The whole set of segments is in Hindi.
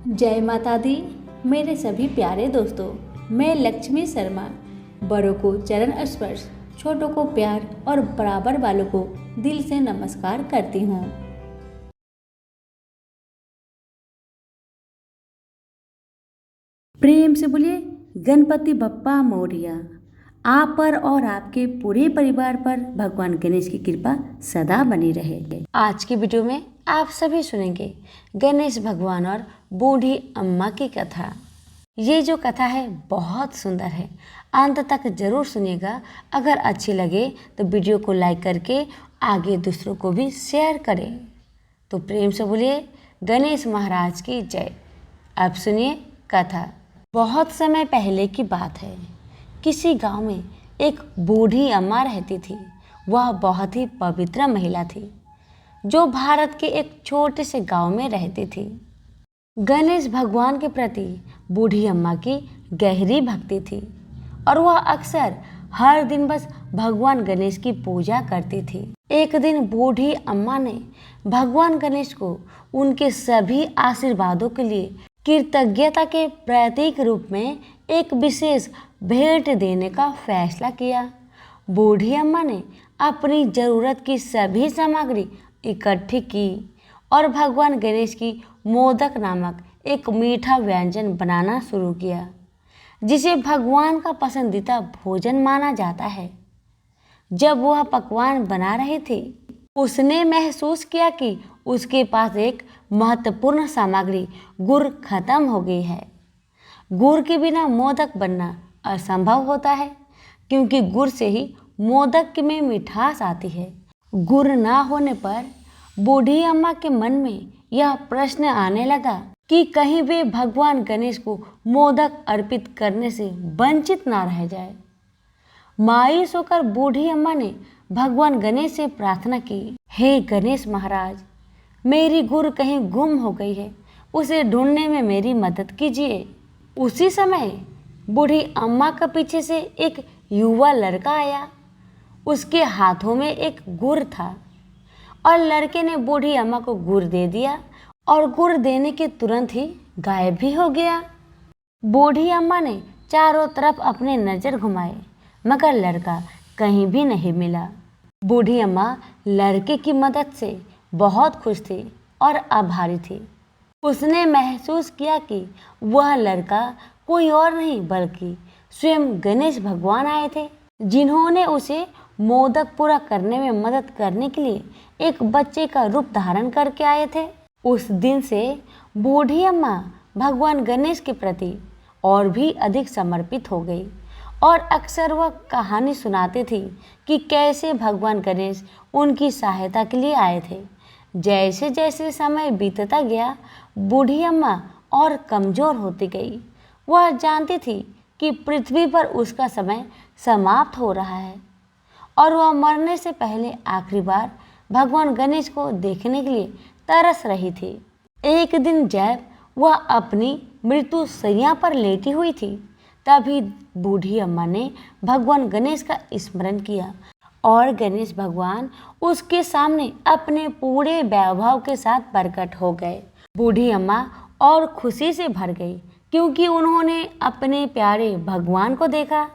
जय माता दी। मेरे सभी प्यारे दोस्तों, मैं लक्ष्मी शर्मा बड़ों को चरण स्पर्श, छोटों को प्यार और बराबर वालों को दिल से नमस्कार करती हूँ। प्रेम से बोलिए गणपति बप्पा मोरिया। आप पर और आपके पूरे परिवार पर भगवान गणेश की कृपा सदा बनी रहे। आज की वीडियो में आप सभी सुनेंगे गणेश भगवान और बूढ़ी अम्मा की कथा। ये जो कथा है बहुत सुंदर है, अंत तक जरूर सुनिएगा। अगर अच्छी लगे तो वीडियो को लाइक करके आगे दूसरों को भी शेयर करें। तो प्रेम से बोलिए गणेश महाराज की जय। अब सुनिए कथा। बहुत समय पहले की बात है। किसी गांव में एक बूढ़ी अम्मा रहती थी। वह बहुत ही पवित्र महिला थी जो भारत के एक छोटे से गांव में रहती थी। गणेश भगवान के प्रति बूढ़ी अम्मा की गहरी भक्ति थी और वह अक्सर हर दिन बस भगवान गणेश की पूजा करती थी। एक दिन बूढ़ी अम्मा ने भगवान गणेश को उनके सभी आशीर्वादों के लिए कृतज्ञता के प्रतीक रूप में एक विशेष भेंट देने का फैसला किया। बूढ़ी अम्मा ने अपनी जरूरत की सभी सामग्री इकट्ठी की और भगवान गणेश की मोदक नामक एक मीठा व्यंजन बनाना शुरू किया, जिसे भगवान का पसंदीदा भोजन माना जाता है। जब वह पकवान बना रही थी, उसने महसूस किया कि उसके पास एक महत्वपूर्ण सामग्री गुड़ खत्म हो गई है। गुड़ के बिना मोदक बनना असंभव होता है, क्योंकि गुड़ से ही मोदक में मिठास आती है। गुड़ ना होने पर बूढ़ी अम्मा के मन में यह प्रश्न आने लगा कि कहीं वे भगवान गणेश को मोदक अर्पित करने से वंचित ना रह जाए। मायूस होकर बूढ़ी अम्मा ने भगवान गणेश से प्रार्थना की, हे गणेश महाराज, मेरी गुड़ कहीं गुम हो गई है, उसे ढूंढने में मेरी मदद कीजिए। उसी समय बूढ़ी अम्मा के पीछे से एक युवा लड़का आया। उसके हाथों में एक गुड़ था और लड़के ने बूढ़ी अम्मा को गुड़ दे दिया और गुड़ देने के तुरंत ही गायब भी हो गया। बूढ़ी अम्मा ने चारों तरफ अपने नजर घुमाए, मगर लड़का कहीं भी नहीं मिला। बूढ़ी अम्मा लड़के की मदद से बहुत खुश थी और आभारी थी। उसने महसूस किया कि वह लड़का कोई और नहीं बल्कि स्वयं गणेश भगवान आए थे, जिन्होंने उसे मोदक पूरा करने में मदद करने के लिए एक बच्चे का रूप धारण करके आए थे। उस दिन से बूढ़ी अम्मा भगवान गणेश के प्रति और भी अधिक समर्पित हो गई और अक्सर वह कहानी सुनाती थी कि कैसे भगवान गणेश उनकी सहायता के लिए आए थे। जैसे जैसे समय बीतता गया, बूढ़ी अम्मा और कमजोर होती गई। वह जानती थी कि पृथ्वी पर उसका समय समाप्त हो रहा है और वह मरने से पहले आखिरी बार भगवान गणेश को देखने के लिए तरस रही थी। एक दिन जब वह अपनी मृत्यु शैया पर लेटी हुई थी, तभी बूढ़ी अम्मा ने भगवान गणेश का स्मरण किया और गणेश भगवान उसके सामने अपने पूरे वैभव के साथ प्रकट हो गए। बूढ़ी अम्मा और खुशी से भर गई, क्योंकि उन्होंने अपने प्यारे भगवान को देखा।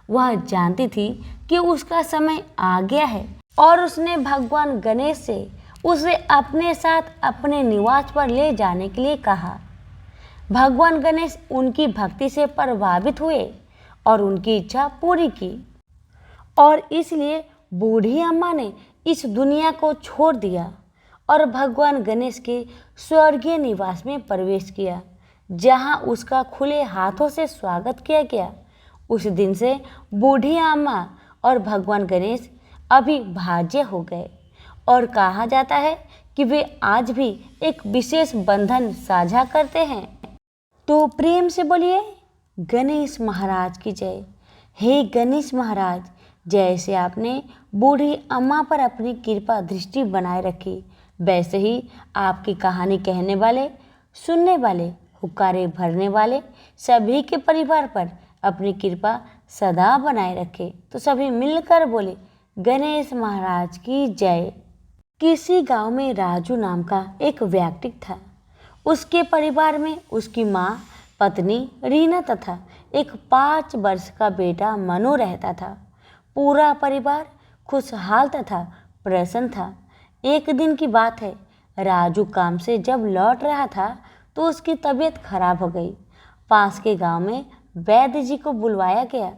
वह जानती थी कि उसका समय आ गया है और उसने भगवान गणेश से उसे अपने साथ अपने निवास पर ले जाने के लिए कहा। भगवान गणेश उनकी भक्ति से प्रभावित हुए और उनकी इच्छा पूरी की और इसलिए बूढ़ी अम्मा ने इस दुनिया को छोड़ दिया और भगवान गणेश के स्वर्गीय निवास में प्रवेश किया, जहां उसका खुले हाथों से स्वागत किया गया। उस दिन से बूढ़ी अम्मा और भगवान गणेश अविभाज्य हो गए और कहा जाता है कि वे आज भी एक विशेष बंधन साझा करते हैं। तो प्रेम से बोलिए गणेश महाराज की जय। हे गणेश महाराज, जैसे आपने बूढ़ी अम्मा पर अपनी कृपा दृष्टि बनाए रखी, वैसे ही आपकी कहानी कहने वाले, सुनने वाले, हुक्कारे भरने वाले सभी के परिवार पर अपनी कृपा सदा बनाए रखे। तो सभी मिलकर बोले गणेश महाराज की जय। किसी गांव में राजू नाम का एक व्यक्ति था। उसके परिवार में उसकी माँ, पत्नी रीना तथा एक 5 वर्ष का बेटा मनु रहता था। पूरा परिवार खुशहाल तथा प्रसन्न था। एक दिन की बात है, राजू काम से जब लौट रहा था तो उसकी तबीयत खराब हो गई। पास के गांव में वैद्य जी को बुलवाया गया।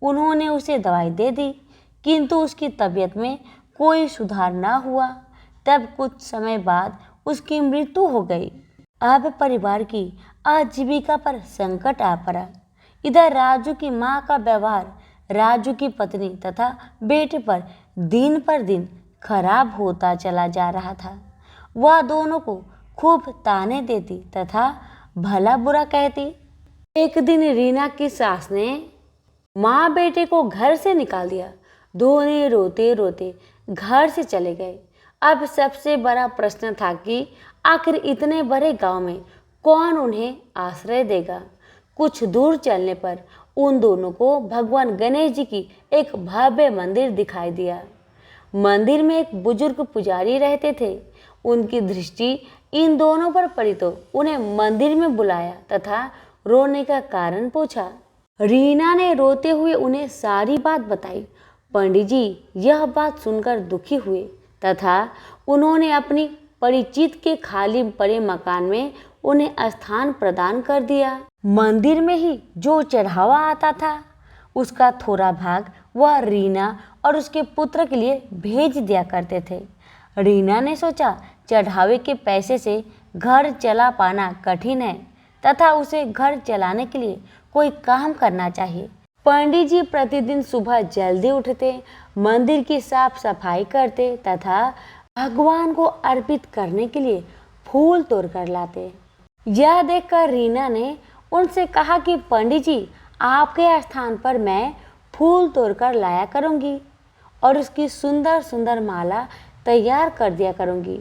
उन्होंने उसे दवाई दे दी, किंतु उसकी तबीयत में कोई सुधार न हुआ। तब कुछ समय बाद उसकी मृत्यु हो गई। अब परिवार की आजीविका पर संकट आ पड़ा। इधर राजू की माँ का व्यवहार राजू की पत्नी तथा बेटे पर दिन खराब होता चला जा रहा था। वह दोनों को खूब ताने देती तथा भला बुरा कहती। एक दिन रीना की सास ने माँ बेटे को घर से निकाल दिया। दोनों रोते रोते घर से चले गए। अब सबसे बड़ा प्रश्न था कि आखिर इतने बड़े गांव में कौन उन्हें आश्रय देगा। कुछ दूर चलने पर उन दोनों को भगवान गणेश जी की एक भव्य मंदिर दिखाई दिया। मंदिर में एक बुजुर्ग पुजारी रहते थे। उनकी दृष्टि इन दोनों पर पड़ी तो उन्हें मंदिर में बुलाया तथा रोने का कारण पूछा। रीना ने रोते हुए उन्हें सारी बात बताई। पंडित जी यह बात सुनकर दुखी हुए तथा उन्होंने अपनी परिचित के खाली पड़े मकान में उन्हें स्थान प्रदान कर दिया। मंदिर में ही जो चढ़ावा आता था उसका थोड़ा भाग वह रीना और उसके पुत्र के लिए भेज दिया करते थे। रीना ने सोचा चढ़ावे के पैसे से घर चला पाना कठिन है तथा उसे घर चलाने के लिए कोई काम करना चाहिए। पंडित जी प्रतिदिन सुबह जल्दी उठते, मंदिर की साफ सफाई करते तथा भगवान को अर्पित करने के लिए फूल तोड़कर लाते। यह देखकर रीना ने उनसे कहा कि पंडित जी आपके स्थान पर मैं फूल तोड़कर लाया करूंगी और उसकी सुंदर सुंदर माला तैयार कर दिया करूंगी।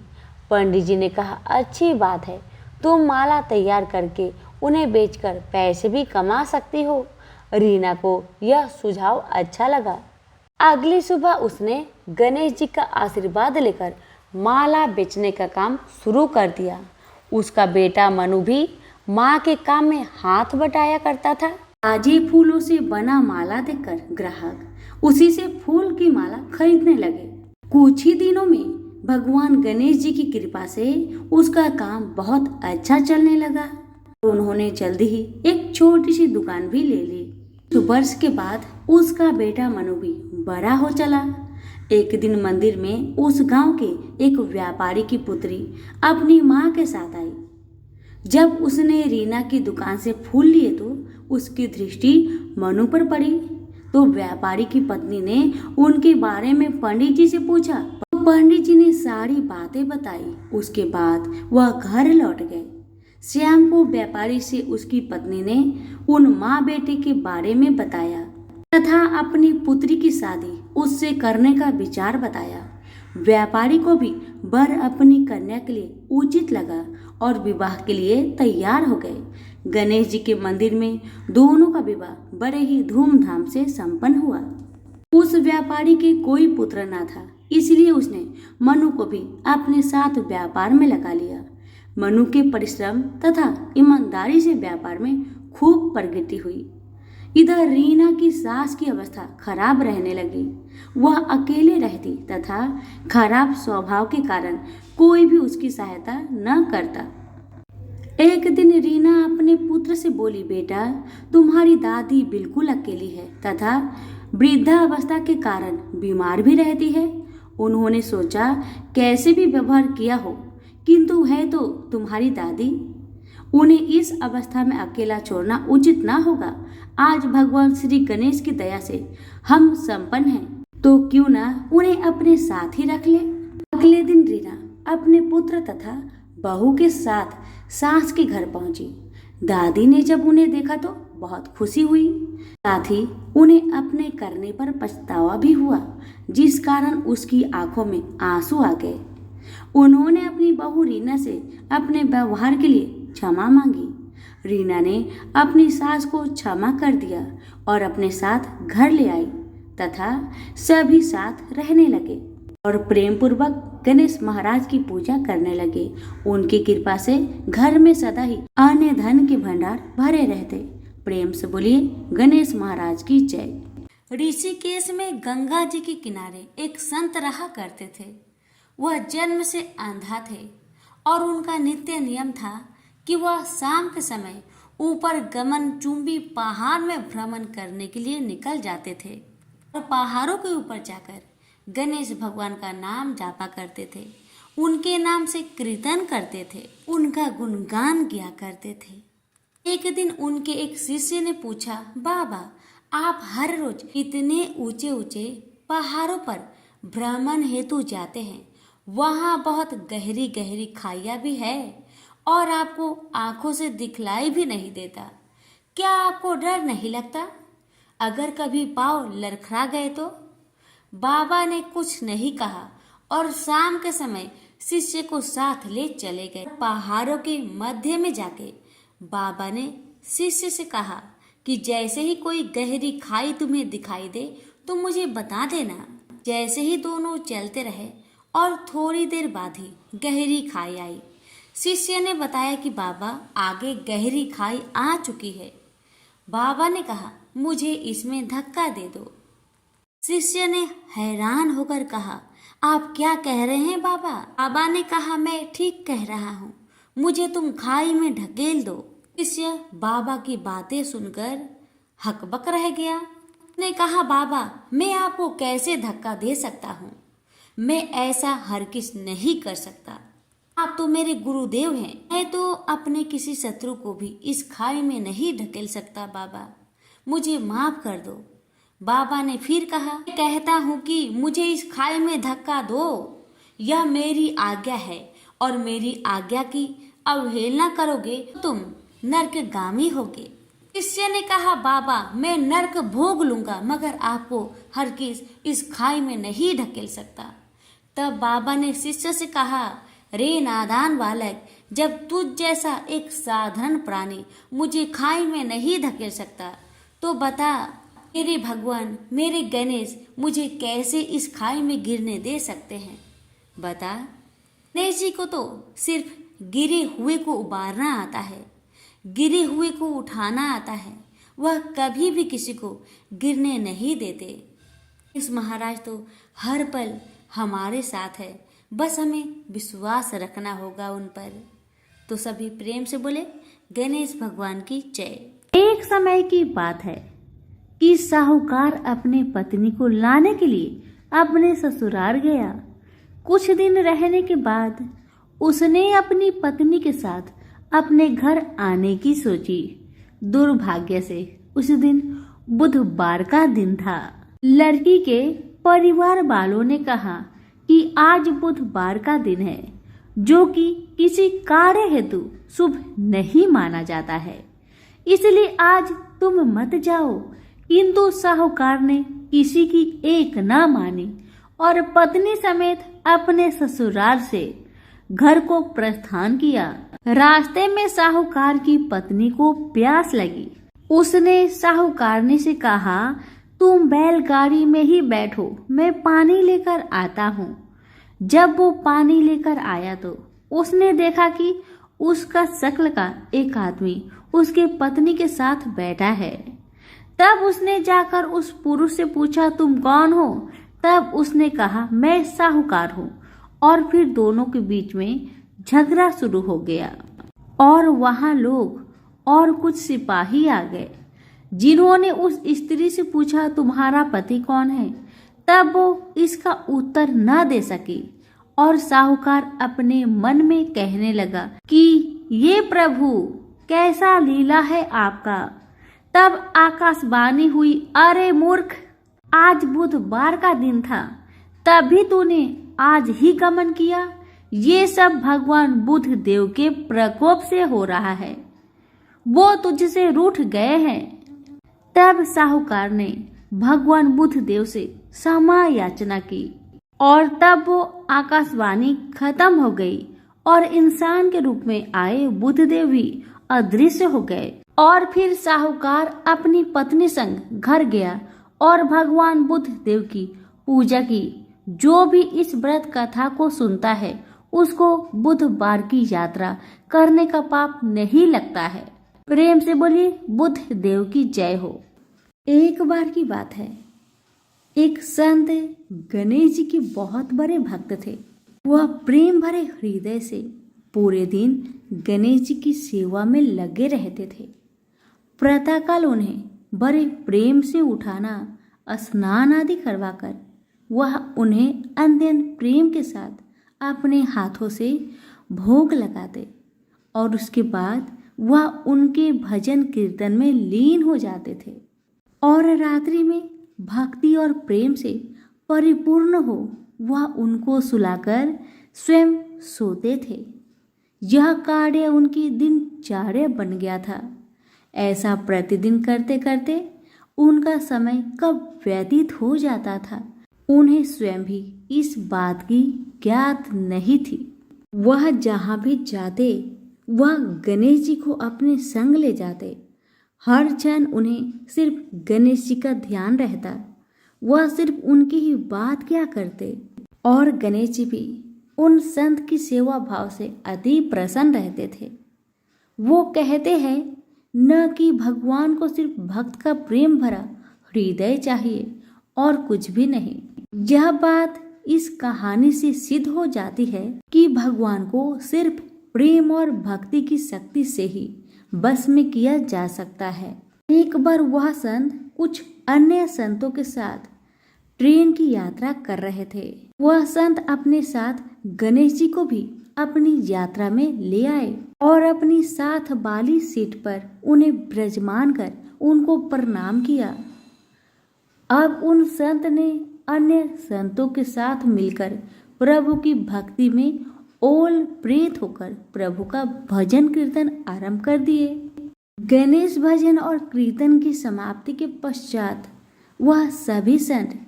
पंडित जी ने कहा अच्छी बात है, तुम माला तैयार करके उन्हें बेचकर पैसे भी कमा सकती हो। रीना को यह सुझाव अच्छा लगा। अगली सुबह उसने गणेश जी का आशीर्वाद लेकर माला बेचने का काम शुरू कर दिया। उसका बेटा मनु भी माँ के काम में हाथ बटाया करता था। ताजे फूलों से बना माला देखकर ग्राहक उसी से फूल की माला खरीदने लगे। कुछ ही दिनों में भगवान गणेश जी की कृपा से उसका काम बहुत अच्छा चलने लगा। उन्होंने जल्दी ही एक छोटी सी दुकान भी ले ली। तो वर्ष के बाद उसका बेटा मनु भी बड़ा हो चला। एक दिन मंदिर में उस गांव के एक व्यापारी की पुत्री अपनी माँ के साथ आई। जब उसने रीना की दुकान से फूल लिए तो उसकी दृष्टि मनु पर पड़ी। तो व्यापारी की पत्नी ने उनके बारे में पंडित जी से पूछा। पंडित जी ने सारी बातें बताई। उसके बाद वह घर लौट गए। श्याम को व्यापारी से उसकी पत्नी ने उन माँ बेटे के बारे में बताया तथा अपनी पुत्री की शादी उससे करने का विचार बताया। व्यापारी को भी वर अपनी कन्या के लिए उचित लगा और विवाह के लिए तैयार हो गए। गणेश जी के मंदिर में दोनों का विवाह बड़े ही धूमधाम से संपन्न हुआ। उस व्यापारी के कोई पुत्र न था, इसलिए उसने मनु को भी अपने साथ व्यापार में लगा लिया। मनु के परिश्रम तथा ईमानदारी से व्यापार में खूब प्रगति हुई। इधर रीना की सास की अवस्था खराब रहने लगी। वह अकेले रहती तथा खराब स्वभाव के कारण कोई भी उसकी सहायता न करता। एक दिन रीना अपने पुत्र से बोली, बेटा तुम्हारी दादी बिल्कुल अकेली है तथा वृद्धावस्था के कारण बीमार भी रहती है। उन्होंने सोचा कैसे भी व्यवहार किया हो, किंतु है तो तुम्हारी दादी, उन्हें इस अवस्था में अकेला छोड़ना उचित ना होगा। आज भगवान श्री गणेश की दया से हम संपन्न हैं, तो क्यों ना उन्हें अपने साथ ही रख ले। अगले दिन रीना अपने पुत्र तथा बहू के साथ सास के घर पहुंची। दादी ने जब उन्हें देखा तो बहुत खुशी हुई, साथ ही उन्हें अपने करने पर पछतावा भी हुआ, जिस कारण उसकी आंखों में आंसू आ गए। उन्होंने अपनी बहू रीना से अपने व्यवहार के लिए क्षमा मांगी। रीना ने अपनी सास को क्षमा कर दिया और अपने साथ घर ले आई तथा सभी साथ रहने लगे। और प्रेम पूर्वक गणेश महाराज की पूजा करने लगे। उनकी कृपा से घर में सदा ही अन्न धन के भंडार भरे रहते। प्रेम से बोलिए गणेश महाराज की जय। ऋषिकेश में गंगा जी के किनारे एक संत रहा करते थे। वह जन्म से अंधा थे और उनका नित्य नियम था कि वह शाम के समय ऊपर गमन चुंबी पहाड़ में भ्रमण करने के लिए निकल जाते थे और पहाड़ों के ऊपर जाकर गणेश भगवान का नाम जापा करते थे। उनके नाम से कीर्तन करते थे, उनका गुणगान किया करते थे। एक दिन उनके एक शिष्य ने पूछा, बाबा आप हर रोज इतने ऊंचे ऊंचे पहाड़ों पर भ्रमण हेतु जाते हैं, वहाँ बहुत गहरी गहरी खाइयाँ भी है और आपको आंखों से दिखलाई भी नहीं देता, क्या आपको डर नहीं लगता? अगर कभी पाँव लड़खड़ा गए तो? बाबा ने कुछ नहीं कहा और शाम के समय शिष्य को साथ ले चले गए। पहाड़ों के मध्य में जाके बाबा ने शिष्य से कहा कि जैसे ही कोई गहरी खाई तुम्हें दिखाई दे तो मुझे बता देना। जैसे ही दोनों चलते रहे और थोड़ी देर बाद ही गहरी खाई आई। शिष्य ने बताया कि बाबा आगे गहरी खाई आ चुकी है। बाबा ने कहा मुझे इसमें धक्का दे दो। शिष्य ने हैरान होकर कहा, आप क्या कह रहे हैं बाबा? बाबा ने कहा मैं ठीक कह रहा हूँ, मुझे तुम खाई में ढकेल दो। शिष्य बाबा की बातें सुनकर हकबक रह गया। उसने कहा बाबा मैं आपको कैसे धक्का दे सकता हूँ, मैं ऐसा हरगिज नहीं कर सकता, आप तो मेरे गुरुदेव हैं, मैं तो अपने किसी शत्रु को भी इस खाई में नहीं ढकेल सकता बाबा, मुझे माफ कर दो। बाबा ने फिर कहा, मैं कहता हूँ कि मुझे इस खाई में धक्का दो, यह मेरी आज्ञा है और मेरी आज्ञा की अवहेलना करोगे तुम नरकगामी होगे। शिष्य ने कहा बाबा मैं नरक भोग लूंगा मगर आपको हरगिज इस खाई में नहीं ढकेल सकता। तब बाबा ने शिष्य से कहा, रे नादान बालक, जब तुझ जैसा एक साधारण प्राणी मुझे खाई में नहीं धकेल सकता तो बता मेरे भगवान मेरे गणेश मुझे कैसे इस खाई में गिरने दे सकते हैं? बता। गणेश जी को तो सिर्फ गिरे हुए को उबारना आता है, गिरे हुए को उठाना आता है, वह कभी भी किसी को गिरने नहीं देते। इस महाराज तो हर पल हमारे साथ है, बस हमें विश्वास रखना होगा उन पर। तो सभी प्रेम से बोले गणेश भगवान की जय। एक समय की बात है कि साहूकार अपने पत्नी को लाने के लिए अपने ससुराल गया। कुछ दिन रहने के बाद उसने अपनी पत्नी के साथ अपने घर आने की सोची। दुर्भाग्य से उस दिन बुधवार का दिन था। लड़की के परिवार वालों ने कहा कि आज बुधवार का दिन है जो कि किसी कार्य हेतु शुभ नहीं माना जाता है, इसलिए आज तुम मत जाओ। किंतु साहूकार ने किसी की एक ना मानी और पत्नी समेत अपने ससुराल से घर को प्रस्थान किया। रास्ते में साहूकार की पत्नी को प्यास लगी। उसने साहूकारनी से कहा, तुम बैलगाड़ी में ही बैठो, मैं पानी लेकर आता हूँ। जब वो पानी लेकर आया तो उसने देखा कि उसका शक्ल का एक आदमी उसके पत्नी के साथ बैठा है। तब उसने जाकर उस पुरुष से पूछा, तुम कौन हो? तब उसने कहा, मैं साहूकार हूँ। और फिर दोनों के बीच में झगड़ा शुरू हो गया और वहां लोग और कुछ सिपाही आ गए जिन्होंने उस स्त्री से पूछा, तुम्हारा पति कौन है? तब वो इसका उत्तर न दे सकी और साहूकार अपने मन में कहने लगा कि ये प्रभु कैसा लीला है आपका। तब आकाशवाणी हुई, अरे मूर्ख, आज बुधवार का दिन था, तभी तूने आज ही गमन किया। ये सब भगवान बुध देव के प्रकोप से हो रहा है, वो तुझसे रूठ गए हैं। तब साहूकार ने भगवान बुध देव से क्षमा याचना की और तब वो आकाशवाणी खत्म हो गई और इंसान के रूप में आए बुधदेव भी अदृश्य हो गए। और फिर साहूकार अपनी पत्नी संग घर गया और भगवान बुध देव की पूजा की। जो भी इस व्रत कथा को सुनता है उसको बुधवार की यात्रा करने का पाप नहीं लगता है। प्रेम से बोलिए बुद्ध देव की जय हो। एक बार की बात है, एक संत गणेश जी के बहुत बड़े भक्त थे। वह प्रेम भरे हृदय से पूरे दिन गणेश जी की सेवा में लगे रहते थे। प्रातःकाल उन्हें बड़े प्रेम से उठाना, स्नान आदि करवाकर वह उन्हें अत्यंत प्रेम के साथ अपने हाथों से भोग लगाते और उसके बाद वह उनके भजन कीर्तन में लीन हो जाते थे और रात्रि में भक्ति और प्रेम से परिपूर्ण हो वह उनको सुलाकर स्वयं सोते थे। यह कार्य उनकी दिनचर्या बन गया था। ऐसा प्रतिदिन करते करते उनका समय कब व्यतीत हो जाता था उन्हें स्वयं भी इस बात की ज्ञात नहीं थी। वह जहाँ भी जाते वह गणेश जी को अपने संग ले जाते। हर क्षण उन्हें सिर्फ गणेश जी का ध्यान रहता। वह सिर्फ उनकी ही बात क्या करते और गणेश जी भी उन संत की सेवा भाव से अति प्रसन्न रहते थे। वो कहते हैं न कि भगवान को सिर्फ भक्त का प्रेम भरा हृदय चाहिए और कुछ भी नहीं। यह बात इस कहानी से सिद्ध हो जाती है कि भगवान को सिर्फ प्रेम और भक्ति की शक्ति से ही बस में किया जा सकता है। एक बार वह संत कुछ अन्य संतों के साथ ट्रेन की यात्रा कर रहे थे। वह संत अपने साथ गणेश जी को भी अपनी यात्रा में ले आए और अपनी साथ वाली सीट पर उन्हें विराजमान कर उनको प्रणाम किया। अब उन संत ने अन्य संतों के साथ मिलकर प्रभु की भक्ति में ओल प्रेत होकर प्रभु का भजन कीर्तन आरंभ कर दिए। गणेश भजन और कीर्तन की समाप्ति के पश्चात वह सभी संत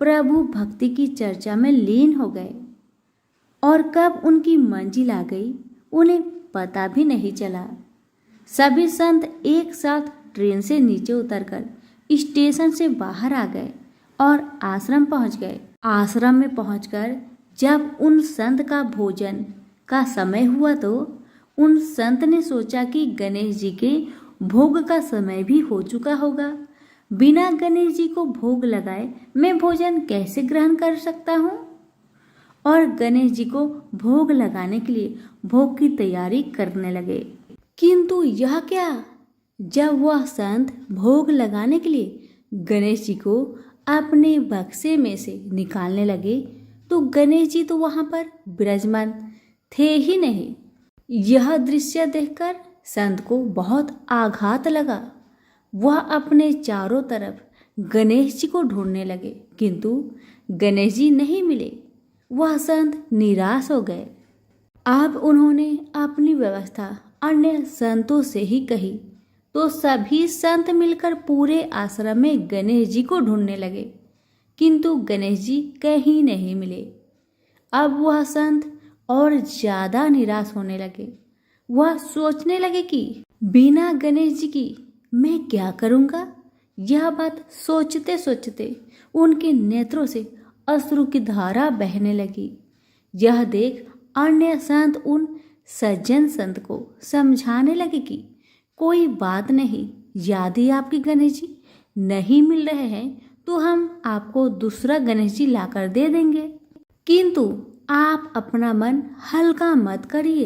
प्रभु भक्ति की चर्चा में लीन हो गए और कब उनकी मंजिल आ गई उन्हें पता भी नहीं चला। सभी संत एक साथ ट्रेन से नीचे उतरकर स्टेशन से बाहर आ गए और आश्रम पहुंच गए। आश्रम में पहुंचकर जब उन संत का भोजन का समय हुआ तो उन संत ने सोचा कि गणेश जी के भोग का समय भी हो चुका होगा। बिना गणेश जी को भोग लगाए मैं भोजन कैसे ग्रहण कर सकता हूँ? और गणेश जी को भोग लगाने के लिए भोग की तैयारी करने लगे। किंतु यह क्या, जब वह संत भोग लगाने के लिए गणेश जी को अपने बक्से में से निकालने लगे तो गणेश जी तो वहां पर विराजमान थे ही नहीं। यह दृश्य देखकर संत को बहुत आघात लगा। वह अपने चारों तरफ गणेश जी को ढूंढने लगे किंतु गणेश जी नहीं मिले। वह संत निराश हो गए। अब उन्होंने अपनी व्यवस्था अन्य संतों से ही कही तो सभी संत मिलकर पूरे आश्रम में गणेश जी को ढूंढने लगे किंतु गणेश जी कहीं नहीं मिले। अब वह संत और ज्यादा निराश होने लगे। वह सोचने लगे कि बिना गणेश जी की मैं क्या करूंगा। यह बात सोचते सोचते उनके नेत्रों से अश्रु की धारा बहने लगी। यह देख अन्य संत उन सज्जन संत को समझाने लगे कि कोई बात नहीं, यदि आपके गणेश जी नहीं मिल रहे हैं तो हम आपको दूसरा गणेश जी लाकर दे देंगे, किंतु आप अपना मन हल्का मत करिए।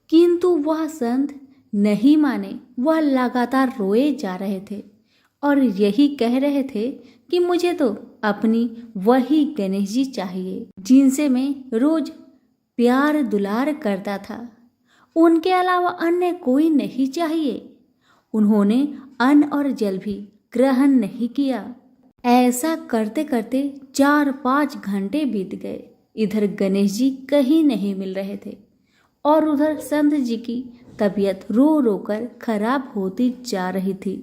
किंतु वह संत नहीं माने। वह लगातार रोए जा रहे थे और यही कह रहे थे कि मुझे तो अपनी वही गणेश जी चाहिए जिनसे मैं रोज प्यार दुलार करता था। उनके अलावा अन्य कोई नहीं चाहिए। उन्होंने अन्न और जल भी ग्रहण नहीं किया। ऐसा करते करते 4-5 घंटे बीत गए। इधर गणेश जी कहीं नहीं मिल रहे थे और उधर संत जी की तबीयत रो रो कर खराब होती जा रही थी।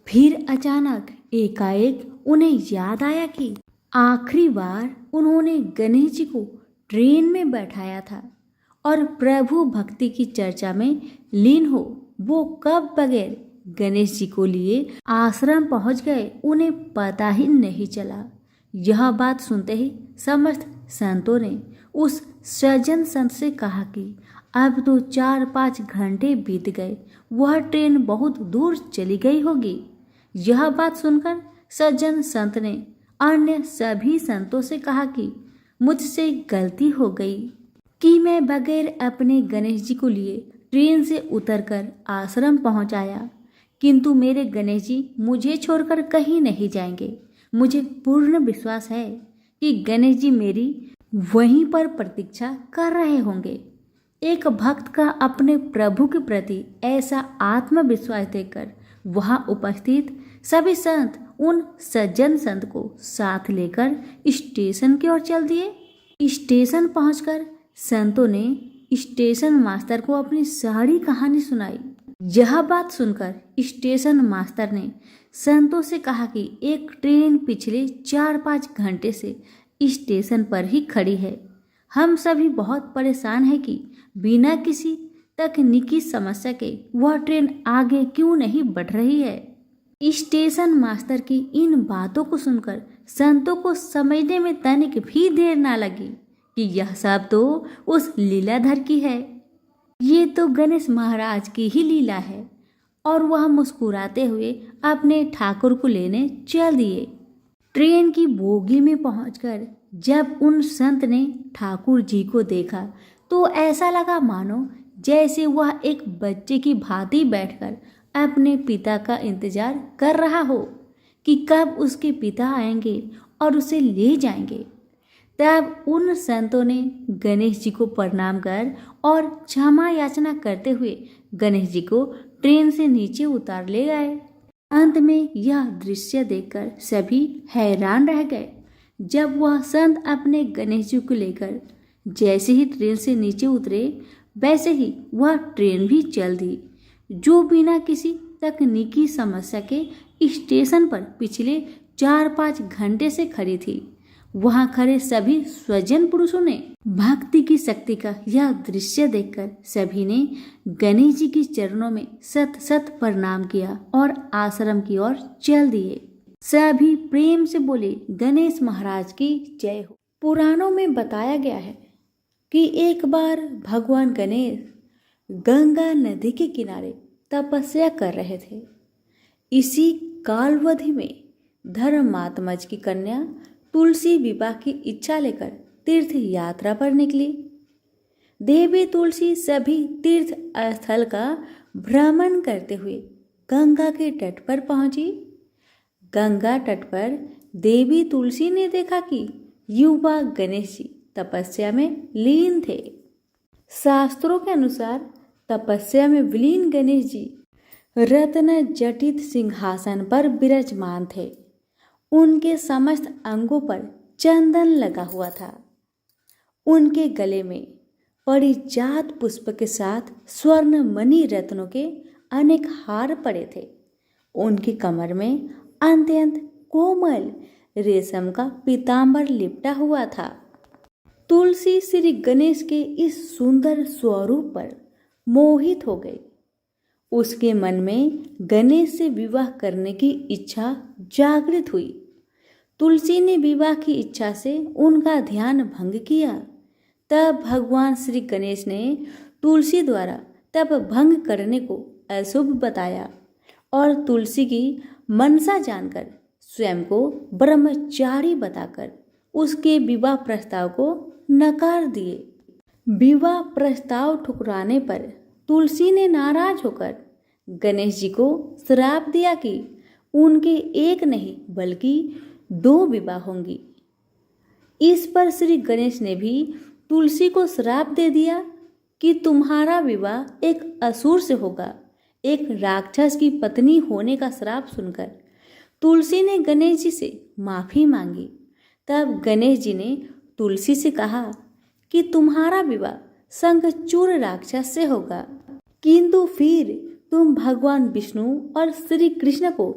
फिर अचानक एकाएक उन्हें याद आया कि आखिरी बार उन्होंने गणेश जी को ट्रेन में बैठाया था और प्रभु भक्ति की चर्चा में लीन हो वो कब बगैर गणेश जी को लिए आश्रम पहुंच गए उन्हें पता ही नहीं चला। यह बात सुनते ही समस्त संतों ने उस सज्जन संत से कहा कि अब तो 4-5 घंटे बीत गए, वह ट्रेन बहुत दूर चली गई होगी। यह बात सुनकर सज्जन संत ने अन्य सभी संतों से कहा कि मुझसे गलती हो गई कि मैं बगैर अपने गणेश जी को लिए ट्रेन से उतरकर आश्रम पहुंच आया, किंतु मेरे गणेश जी मुझे छोड़कर कहीं नहीं जाएंगे। मुझे पूर्ण विश्वास है कि गणेश जी मेरी वहीं पर प्रतीक्षा कर रहे होंगे। एक भक्त का अपने प्रभु के प्रति ऐसा आत्मविश्वास देखकर वहां उपस्थित सभी संत उन सज्जन संत को साथ लेकर स्टेशन की ओर चल दिए। स्टेशन पहुंचकर संतों ने स्टेशन मास्टर को अपनी सारी कहानी सुनाई। यह बात सुनकर स्टेशन मास्टर ने संतों से कहा कि एक ट्रेन पिछले 4-5 घंटे से स्टेशन पर ही खड़ी है। हम सभी बहुत परेशान हैं कि बिना किसी तकनीकी समस्या के वह ट्रेन आगे क्यों नहीं बढ़ रही है। स्टेशन मास्टर की इन बातों को सुनकर संतों को समझने में तनिक भी देर ना लगी कि यह सब तो उस लीलाधर की है। ये तो गणेश महाराज की ही लीला है। और वह मुस्कुराते हुए अपने ठाकुर को लेने चल दिए। ट्रेन की बोगी में पहुंचकर जब उन संत ने ठाकुर जी को देखा तो ऐसा लगा मानो जैसे वह एक बच्चे की भांति बैठकर अपने पिता का इंतजार कर रहा हो कि कब उसके पिता आएंगे और उसे ले जाएंगे। तब उन संतों ने गणेश जी को प्रणाम कर और क्षमा याचना करते हुए गणेश जी को ट्रेन से नीचे उतार ले गए। अंत में यह दृश्य देखकर सभी हैरान रह गए। जब वह संत अपने गणेश जी को लेकर जैसे ही ट्रेन से नीचे उतरे, वैसे ही वह ट्रेन भी चल दी, जो बिना किसी तकनीकी समस्या के स्टेशन पर पिछले 4-5 घंटे से खड़ी थी। वहां खड़े सभी स्वजन पुरुषों ने भक्ति की शक्ति का यह दृश्य देखकर सभी ने गणेश जी के चरणों में सत सत प्रणाम किया और आश्रम की ओर चल दिए। सभी प्रेम से बोले, गणेश महाराज की जय हो। पुराणों में बताया गया है कि एक बार भगवान गणेश गंगा नदी के किनारे तपस्या कर रहे थे। इसी कालावधि में धर्मात्मज की कन्या तुलसी विवाह की इच्छा लेकर तीर्थ यात्रा पर निकली। देवी तुलसी सभी तीर्थ स्थल का भ्रमण करते हुए गंगा के तट पर पहुंची। गंगा तट पर देवी तुलसी ने देखा कि युवा गणेश जी तपस्या में लीन थे। शास्त्रों के अनुसार तपस्या में विलीन गणेश जी रत्न जटित सिंहासन पर विराजमान थे। उनके समस्त अंगों पर चंदन लगा हुआ था। उनके गले में परिजात पुष्प के साथ स्वर्ण मणि रत्नों के अनेक हार पड़े थे। उनकी कमर में अत्यंत कोमल रेशम का पीतांबर लिपटा हुआ था। तुलसी श्री गणेश के इस सुंदर स्वरूप पर मोहित हो गई। उसके मन में गणेश से विवाह करने की इच्छा जागृत हुई। तुलसी ने विवाह की इच्छा से उनका ध्यान भंग किया। तब भगवान श्री गणेश ने तुलसी द्वारा तप भंग करने को अशुभ बताया और तुलसी की मनसा जानकर स्वयं को ब्रह्मचारी बताकर उसके विवाह प्रस्ताव को नकार दिए। विवाह प्रस्ताव ठुकराने पर तुलसी ने नाराज होकर गणेश जी को श्राप दिया कि उनके एक नहीं बल्कि 2 विवाह होंगी। इस पर श्री गणेश ने भी तुलसी को श्राप दे दिया कि तुम्हारा विवाह एक असुर से होगा। एक राक्षस की पत्नी होने का श्राप सुनकर तुलसी ने गणेश जी से माफी मांगी। तब गणेश जी ने तुलसी से कहा कि तुम्हारा विवाह शंखचूड़ राक्षस से होगा, किंतु फिर तुम भगवान विष्णु और श्री कृष्ण को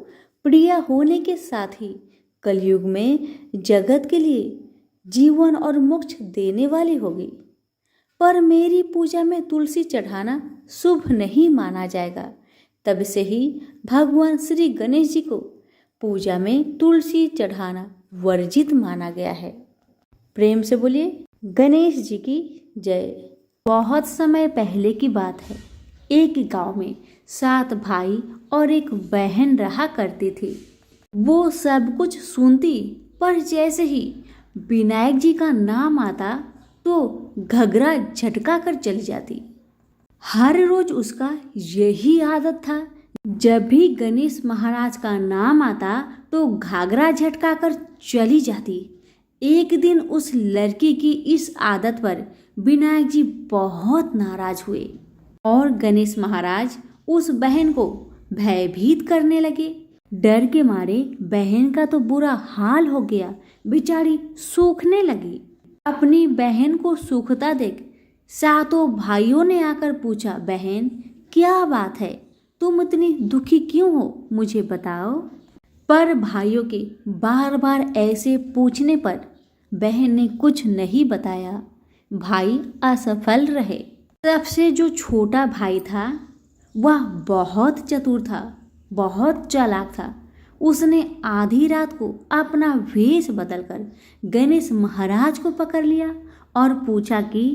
प्रिय होने के साथ ही कलयुग में जगत के लिए जीवन और मोक्ष देने वाली होगी। पर मेरी पूजा में तुलसी चढ़ाना शुभ नहीं माना जाएगा। तब से ही भगवान श्री गणेश जी को पूजा में तुलसी चढ़ाना वर्जित माना गया है। प्रेम से बोलिए गणेश जी की जय। बहुत समय पहले की बात है। एक गांव में 7 भाई और एक बहन रहा करती थी। वो सब कुछ सुनती, पर जैसे ही विनायक जी का नाम आता तो घगरा झटका कर चली जाती। हर रोज उसका यही आदत था। जब भी गणेश महाराज का नाम आता तो घाघरा झटका कर चली जाती। एक दिन उस लड़की की इस आदत पर विनायक जी बहुत नाराज हुए और गणेश महाराज उस बहन को भयभीत करने लगे। डर के मारे बहन का तो बुरा हाल हो गया, बेचारी सूखने लगी। अपनी बहन को सूखता देख 7 भाइयों ने आकर पूछा, बहन क्या बात है, तुम इतनी दुखी क्यों हो, मुझे बताओ। पर भाइयों के बार बार ऐसे पूछने पर बहन ने कुछ नहीं बताया। भाई असफल रहे। सबसे जो छोटा भाई था वह बहुत चतुर था, बहुत चालाक था। उसने आधी रात को अपना वेश बदलकर गणेश महाराज को पकड़ लिया और पूछा कि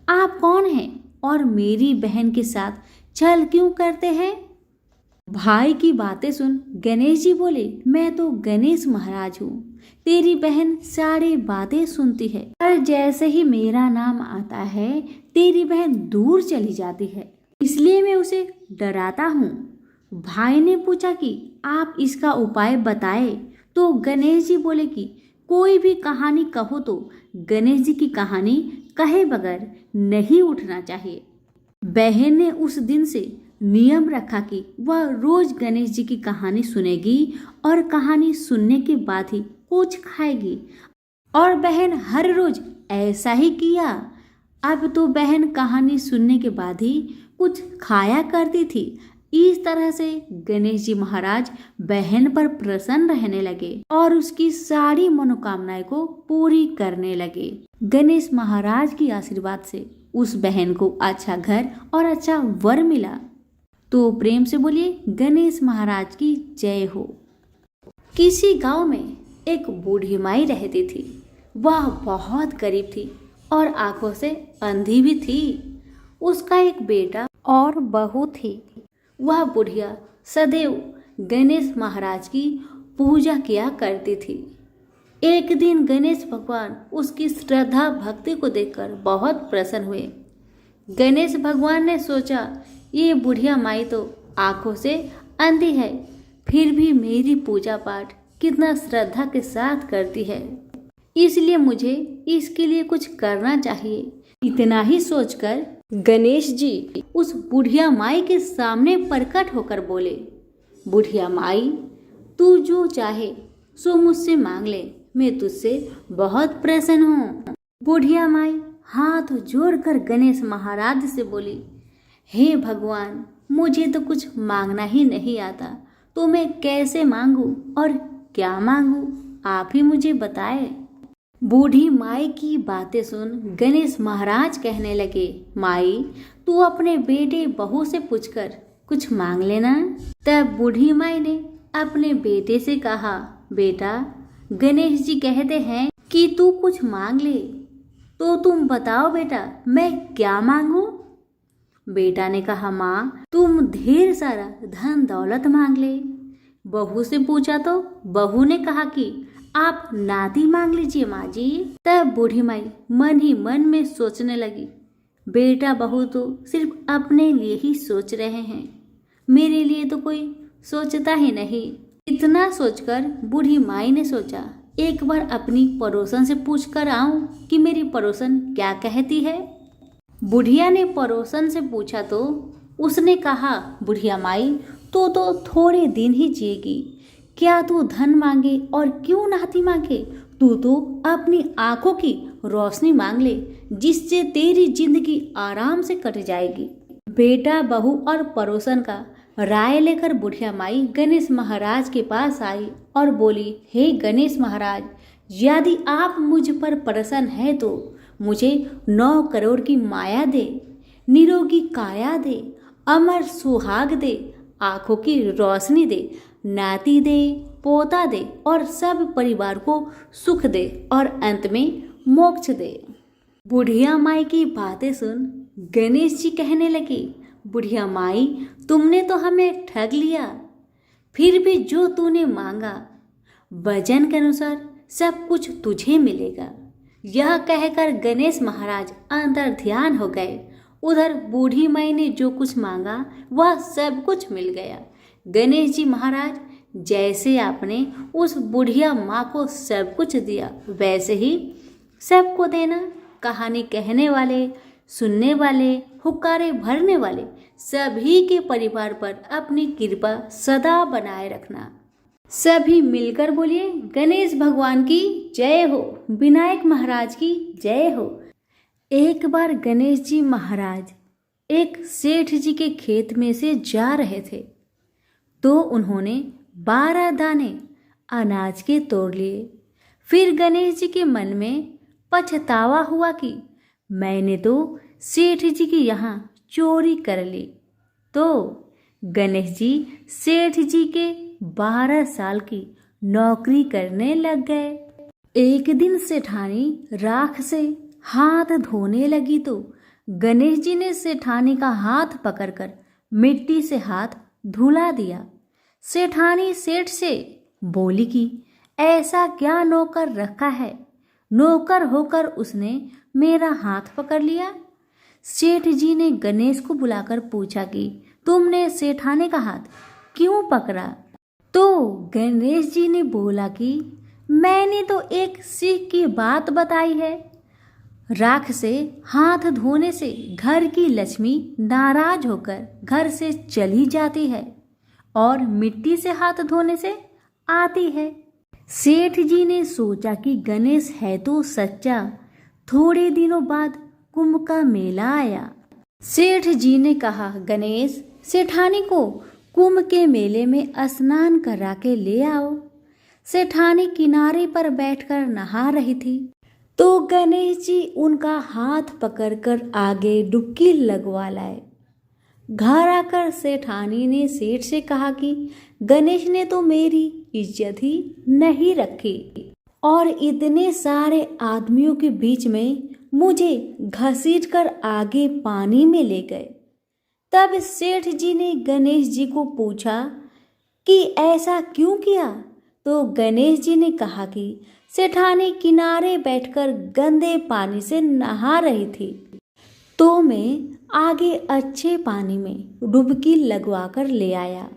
आप कौन हैं और मेरी बहन के साथ छल क्यों करते हैं। भाई की बातें सुन गणेश जी बोले, मैं तो गणेश महाराज हूँ, तेरी बहन सारी बातें सुनती है, पर जैसे ही मेरा नाम आता है तेरी बहन दूर चली जाती है, इसलिए मैं उसे डराता हूँ। भाई ने पूछा कि आप इसका उपाय बताए तो गणेश जी बोले कि कोई भी कहानी कहो तो गणेश जी की कहानी कहे बगैर नहीं उठना चाहिए। बहन ने उस दिन से नियम रखा कि वह रोज गणेश जी की कहानी सुनेगी और कहानी सुनने के बाद ही कुछ खाएगी, और बहन हर रोज ऐसा ही किया। अब तो बहन कहानी सुनने के बाद ही कुछ खाया करती थी। इस तरह से गणेश जी महाराज बहन पर प्रसन्न रहने लगे और उसकी सारी मनोकामनाएं को पूरी करने लगे। गणेश महाराज की आशीर्वाद से उस बहन को अच्छा घर और अच्छा वर मिला। तो प्रेम से बोलिए गणेश महाराज की जय हो। किसी गांव में एक बूढ़ी माई रहती थी। वह बहुत गरीब थी और आंखों से अंधी भी थी। उसका एक बेटा और बहू थी। वह बुढ़िया सदैव गणेश महाराज की पूजा किया करती थी। एक दिन गणेश भगवान उसकी श्रद्धा भक्ति को देखकर बहुत प्रसन्न हुए। गणेश भगवान ने सोचा, ये बुढ़िया माई तो आंखों से अंधी है, फिर भी मेरी पूजा पाठ कितना श्रद्धा के साथ करती है, इसलिए मुझे इसके लिए कुछ करना चाहिए। इतना ही सोचकर गणेश जी उस बुढ़िया माई के सामने प्रकट होकर बोले, बुढ़िया माई, तू जो चाहे सो मुझसे मांग ले, मैं तुझसे बहुत प्रसन्न हूँ। बुढ़िया माई हाथ जोड़कर गणेश महाराज से बोली, हे भगवान, मुझे तो कुछ मांगना ही नहीं आता, तो मैं कैसे मांगू और क्या मांगू, आप ही मुझे बताए। बूढ़ी माई की बातें सुन गणेश महाराज कहने लगे, माई तू अपने बेटे बहू से पूछकर कुछ मांग लेना। तब बूढ़ी माई ने अपने बेटे से कहा, बेटा गणेश जी कहते हैं कि तू कुछ मांग ले, तो तुम बताओ बेटा मैं क्या मांगू। बेटा ने कहा, माँ तुम ढेर सारा धन दौलत मांग ले। बहू से पूछा तो बहू ने कहा कि आप नाती मांग लीजिए माँ जी। तब बूढ़ी माई मन ही मन में सोचने लगी, बेटा बहू तो सिर्फ अपने लिए ही सोच रहे हैं, मेरे लिए तो कोई सोचता ही नहीं। इतना सोचकर बूढ़ी माई ने सोचा, एक बार अपनी पड़ोसन से पूछ कर आऊं कि मेरी पड़ोसन क्या कहती है। बुढ़िया ने पड़ोसन से पूछा तो उसने कहा, बुढ़िया माई तो थोड़े दिन ही जिएगी, क्या तू धन मांगे और क्यों नाती मांगे, तू तो अपनी आंखों की रोशनी मांग ले, जिससे तेरी जिंदगी आराम से कट जाएगी। बेटा बहू और पड़ोसन का राय लेकर बुढ़िया माई गणेश महाराज के पास आई और बोली, हे गणेश महाराज, यदि आप मुझ पर प्रसन्न है तो मुझे 9 करोड़ की माया दे, निरोगी काया दे, अमर सुहाग दे, आंखों की रोशनी दे, नाती दे पोता दे और सब परिवार को सुख दे और अंत में मोक्ष दे। बुढ़िया माई की बातें सुन गणेश जी कहने लगे, बुढ़िया माई, तुमने तो हमें ठग लिया, फिर भी जो तूने मांगा वजन के अनुसार सब कुछ तुझे मिलेगा। यह कहकर गणेश महाराज अंदर ध्यान हो गए। उधर बूढ़ी माई ने जो कुछ मांगा वह सब कुछ मिल गया। गणेश जी महाराज जैसे आपने उस बुढ़िया माँ को सब कुछ दिया वैसे ही सबको देना। कहानी कहने वाले, सुनने वाले, हुक्कारे भरने वाले सभी के परिवार पर अपनी कृपा सदा बनाए रखना। सभी मिलकर बोलिए, गणेश भगवान की जय हो, विनायक महाराज की जय हो। एक बार गणेश जी महाराज एक सेठ जी के खेत में से जा रहे थे तो उन्होंने 12 दाने अनाज के तोड़ लिए। फिर गणेश जी के मन में पछतावा हुआ कि मैंने तो सेठ जी के यहाँ चोरी कर ली। तो गणेश जी सेठ जी के 12 साल की नौकरी करने लग गए। एक दिन सेठानी राख से हाथ धोने लगी तो गणेश जी ने सेठानी का हाथ पकड़कर मिट्टी से हाथ धुला दिया। सेठानी सेठ से बोली कि ऐसा क्या नौकर रखा है, नौकर होकर उसने मेरा हाथ पकड़ लिया। सेठ जी ने गणेश को बुलाकर पूछा कि तुमने सेठानी का हाथ क्यों पकड़ा? तो गणेश जी ने बोला कि मैंने तो एक सीख की बात बताई है। राख से हाथ धोने से घर की लक्ष्मी नाराज होकर घर से चली जाती है और मिट्टी से हाथ धोने से आती है। सेठ जी ने सोचा कि गणेश है तो सच्चा। थोड़े दिनों बाद कुंभ का मेला आया। सेठ जी ने कहा, गणेश, सेठानी को कुंभ के मेले में स्नान करा के ले आओ। सेठानी किनारे पर बैठकर नहा रही थी तो गणेश जी उनका हाथ पकड़कर आगे डुबकी लगवा लाए। घर आकर सेठानी ने सेठ से कहा कि गणेश ने तो मेरी इज्जत ही नहीं रखी और इतने सारे आदमियों के बीच में मुझे घसीटकर आगे पानी में ले गए। तब सेठ जी ने गणेश जी को पूछा कि ऐसा क्यों किया? तो गणेश जी ने कहा कि सेठानी किनारे बैठकर गंदे पानी से नहा रही थी तो मैं आगे अच्छे पानी में डुबकी लगवाकर ले आया।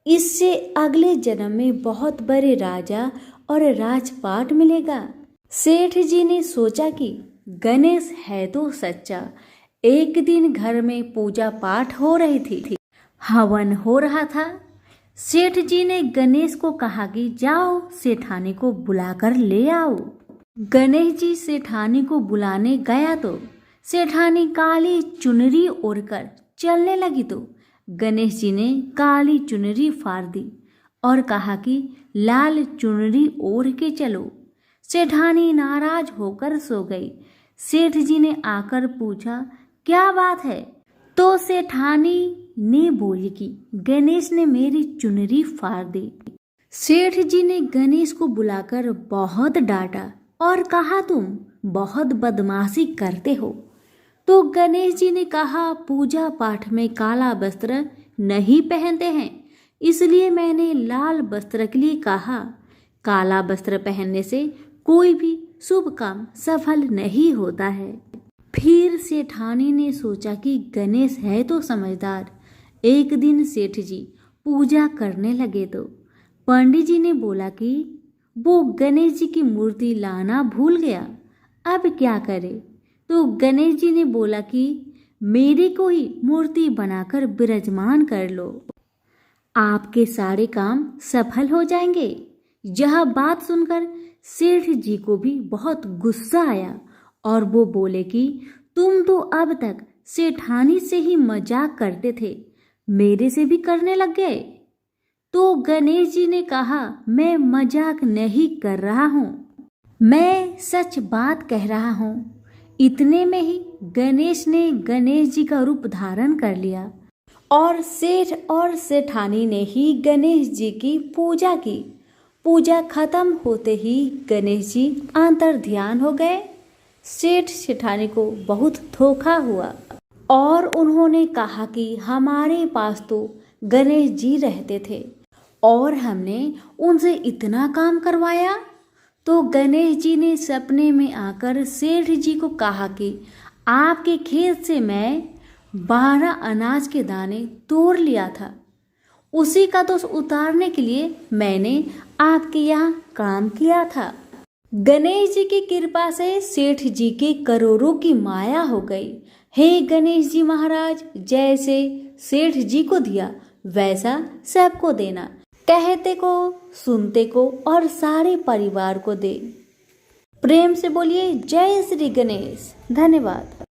इससे अगले जन्म में बहुत बड़े राजा और राजपाट मिलेगा। सेठ जी ने सोचा कि गणेश है तो सच्चा। एक दिन घर में पूजा पाठ हो रही थी, हवन हो रहा था। सेठ जी ने गणेश को कहा कि जाओ सेठानी को बुलाकर ले आओ। गणेश जी सेठानी को बुलाने गया तो सेठानी काली चुनरी ओढ़कर चलने लगी तो गणेश जी ने काली चुनरी फाड़ दी और कहा कि लाल चुनरी ओढ़ के चलो। सेठानी नाराज होकर सो गई। सेठ जी ने आकर पूछा, क्या बात है? तो सेठानी ने बोली कि गणेश ने मेरी चुनरी फाड़ दी। सेठ जी ने गणेश को बुलाकर बहुत डांटा और कहा, तुम बहुत बदमाशी करते हो। तो गणेश जी ने कहा, पूजा पाठ में काला वस्त्र नहीं पहनते हैं, इसलिए मैंने लाल वस्त्र के लिए कहा। काला वस्त्र पहनने से कोई भी शुभ काम सफल नहीं होता है। फिर सेठानी ने सोचा कि गणेश है तो समझदार। एक दिन सेठ जी पूजा करने लगे तो पंडित जी ने बोला कि वो गणेश जी की मूर्ति लाना भूल गया, अब क्या करे? तो गणेश जी ने बोला कि मेरी को ही मूर्ति बनाकर विराजमान कर लो, आपके सारे काम सफल हो जाएंगे। यह बात सुनकर सेठ जी को भी बहुत गुस्सा आया और वो बोले कि तुम तो अब तक सेठानी से ही मजाक करते थे, मेरे से भी करने लग गए। तो गणेश जी ने कहा, मैं मजाक नहीं कर रहा हूँ, मैं सच बात कह रहा हूँ। इतने में ही गणेश ने गणेश जी का रूप धारण कर लिया और सेठ और सेठानी ने ही गणेश जी की पूजा की। पूजा खत्म होते ही गणेश जी अंतर ध्यान हो गए। सेठ सेठानी को बहुत धोखा हुआ और उन्होंने कहा कि हमारे पास तो गणेश जी रहते थे और हमने उनसे इतना काम करवाया। तो गणेश जी ने सपने में आकर सेठ जी को कहा कि आपके खेत से मैं 12 अनाज के दाने तोड़ लिया था, उसी का दोष उतारने के लिए मैंने आपके यहाँ काम किया था। गणेश जी की कृपा से सेठ जी के करोड़ों की माया हो गई। हे गणेश जी महाराज, जैसे सेठ जी को दिया वैसा सबको देना, कहते को सुनते को और सारे परिवार को दे। प्रेम से बोलिए जय श्री गणेश। धन्यवाद।